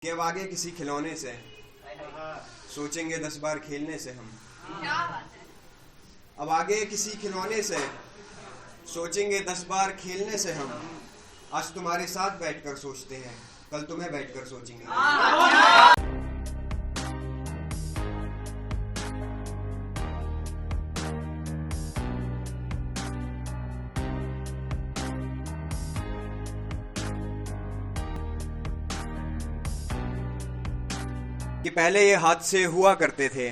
कि अब आगे किसी खिलौने से सोचेंगे 10 बार खेलने से हम। अब आगे किसी खिलौने से सोचेंगे 10 बार खेलने से हम। आज तुम्हारे साथ बैठकर सोचते हैं, कल तुम्हें बैठकर सोचेंगे। कि पहले ये हादसे हुआ करते थे,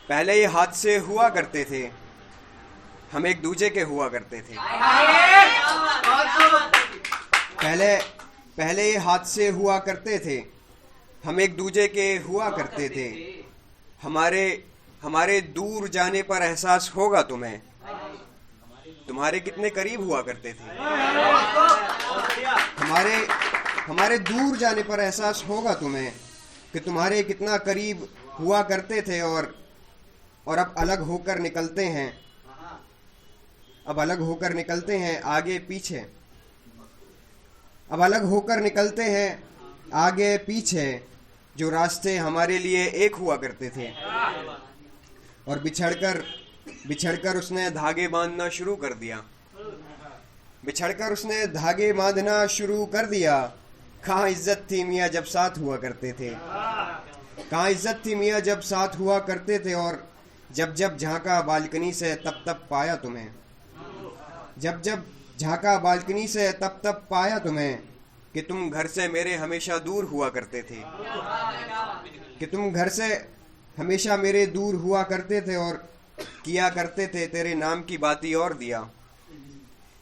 पहले ये हादसे हुआ करते थे, हम एक दूजे के हुआ करते थे। पहले ये हादसे हुआ करते थे, हम एक दूजे के हुआ करते थे। हमारे दूर जाने पर एहसास होगा तुम्हें, तुम्हारे कितने करीब हुआ करते थे। हमारे दूर जाने पर एहसास होगा तुम्हें कि तुम्हारे कितना करीब हुआ करते थे और अब अलग होकर निकलते हैं, अब अलग होकर निकलते हैं आगे पीछे, अब अलग होकर निकलते हैं आगे पीछे। जो रास्ते हमारे लिए एक हुआ करते थे और बिछड़कर उसने धागे बांधना शुरू कर दिया, बिछड़कर उसने धागे बांधना शुरू कर दिया। कहाँ इज्जत थी मियाँ जब साथ हुआ करते थे, कहाँ इज्जत थी मियाँ जब साथ हुआ करते थे। और जब जब झांका बालकनी से तब तब पाया तुम्हें, जब जब झांका बालकनी से तब तब पाया तुम्हें कि तुम घर से मेरे हमेशा दूर हुआ करते थे, कि तुम घर से हमेशा मेरे दूर हुआ करते थे और किया करते थे तेरे नाम की बाती और दिया,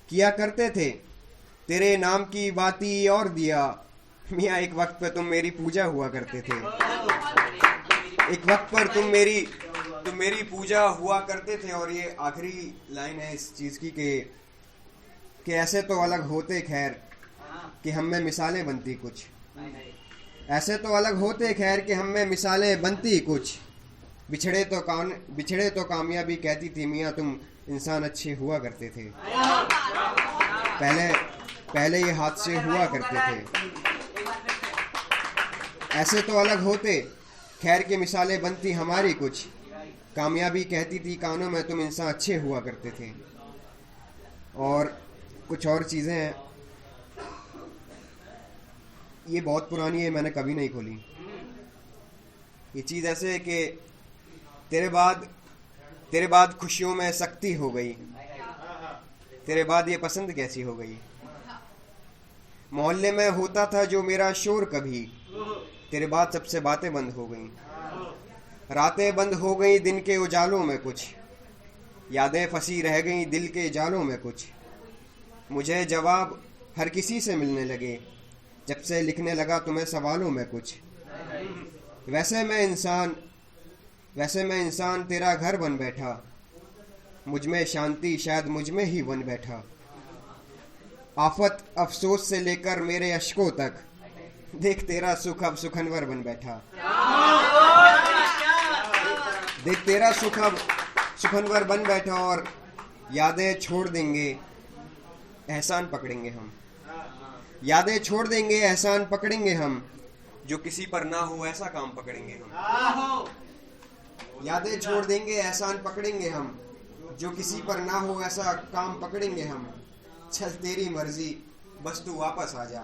किया करते थे तेरे नाम की बाती और दिया। मियाँ एक वक्त पर तुम मेरी पूजा हुआ करते थे, एक वक्त पर तुम मेरी पूजा हुआ करते थे। और ये आखिरी लाइन है इस चीज़ की कि ऐसे तो अलग होते खैर कि हम में मिसालें बनती कुछ, ऐसे तो अलग होते खैर कि हम में मिसालें बनती कुछ। बिछड़े तो कामयाबी कहती थी मियाँ तुम इंसान अच्छे हुआ करते थे। पहले ये हादसे हुआ करते थे, ऐसे तो अलग होते खैर की मिसालें बनती हमारी कुछ। कामयाबी कहती थी कानों में तुम इंसान अच्छे हुआ करते थे। और कुछ और चीज़ें हैं, ये बहुत पुरानी है, मैंने कभी नहीं खोली। ये चीज़ ऐसे है कि तेरे बाद खुशियों में सख्ती हो गई, तेरे बाद ये पसंद कैसी हो गई। मोहल्ले में होता था जो मेरा शोर कभी, तेरे बाद सबसे बातें बंद हो गई। रातें बंद हो गई दिन के उजालों में कुछ, यादें फंसी रह गई दिल के जालों में कुछ। मुझे जवाब हर किसी से मिलने लगे जब से लिखने लगा तुम्हें सवालों में कुछ। वैसे मैं इंसान तेरा घर बन बैठा, मुझ में शांति शायद मुझ में ही बन बैठा। आफत अफसोस से लेकर मेरे अश्कों तक, देख तेरा सुख अब सुखनवर बन बैठा। देख तेरा सुख अब सुखनवर बन बैठा। और यादें छोड़ देंगे एहसान पकड़ेंगे हम, यादें छोड़ देंगे एहसान पकड़ेंगे हम। जो किसी पर ना हो ऐसा काम पकड़ेंगे हम, यादें छोड़ देंगे एहसान पकड़ेंगे हम। जो किसी पर ना हो ऐसा काम पकड़ेंगे हम। चल तेरी मर्जी बस तू वापस आ जा,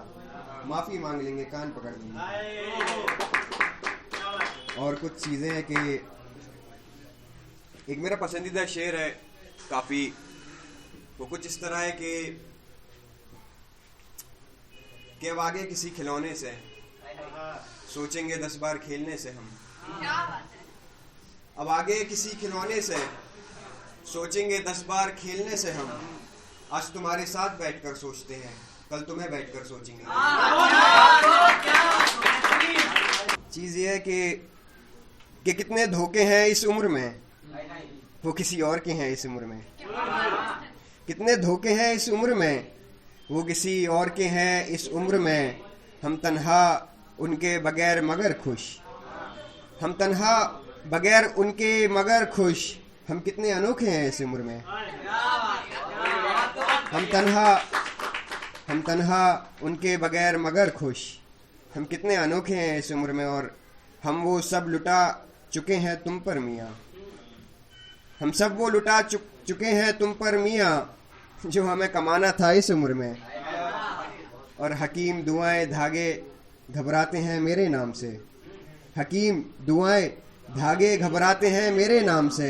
माफी मांग लेंगे कान पकड़ लेंगे। और कुछ चीजें हैं कि एक मेरा पसंदीदा शेर है काफी, वो कुछ इस तरह है कि अब आगे किसी खिलौने से सोचेंगे 10 बार खेलने से हम। अब आगे किसी खिलौने से सोचेंगे 10 बार खेलने से हम। आज तुम्हारे साथ बैठकर सोचते हैं, कल तुम्हें बैठकर सोचेंगे। चीज ये है कि कितने धोखे हैं इस उम्र में, वो किसी और के हैं इस उम्र में। कितने धोखे हैं इस उम्र में, वो किसी और के हैं इस उम्र में। हम तन्हा उनके बगैर मगर खुश, हम तन्हा बगैर उनके मगर खुश। हम कितने अनोखे हैं इस उम्र में। हम तन्हा उनके बगैर मगर खुश। हम कितने अनोखे हैं इस उम्र में, और हम वो सब लुटा चुके हैं तुम पर मियाँ। हम सब वो लुटा चुके हैं तुम पर मियाँ, जो हमें कमाना था इस उम्र में। और हकीम दुआएं धागे घबराते हैं मेरे नाम से, हकीम दुआएं धागे घबराते हैं मेरे नाम से।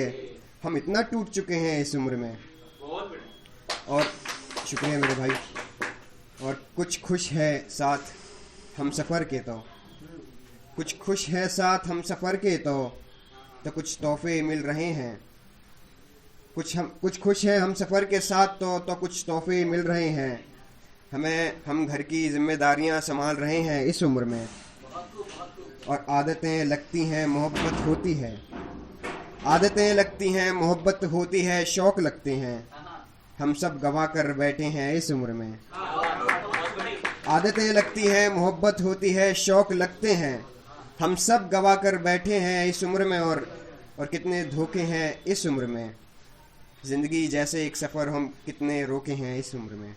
हम इतना टूट चुके हैं इस उम्र में। और शुक्रिया मेरे भाई। और कुछ खुश है साथ हम सफ़र के, तो कुछ खुश है साथ हम सफ़र के, तो कुछ तोहफे मिल रहे हैं। कुछ खुश है हम सफ़र के साथ, तो कुछ तोहफे मिल रहे हैं हमें। हम घर की जिम्मेदारियां संभाल रहे हैं इस उम्र में। और आदतें लगती हैं मोहब्बत होती है, आदतें लगती हैं मोहब्बत होती है, शौक लगते हैं हम सब गवा कर बैठे हैं इस उम्र में। आदतें लगती हैं मोहब्बत होती है, शौक लगते हैं हम सब गवा कर बैठे हैं इस उम्र में। और कितने धोखे हैं इस उम्र में। जिंदगी जैसे एक सफ़र, हम कितने रोके हैं इस उम्र में।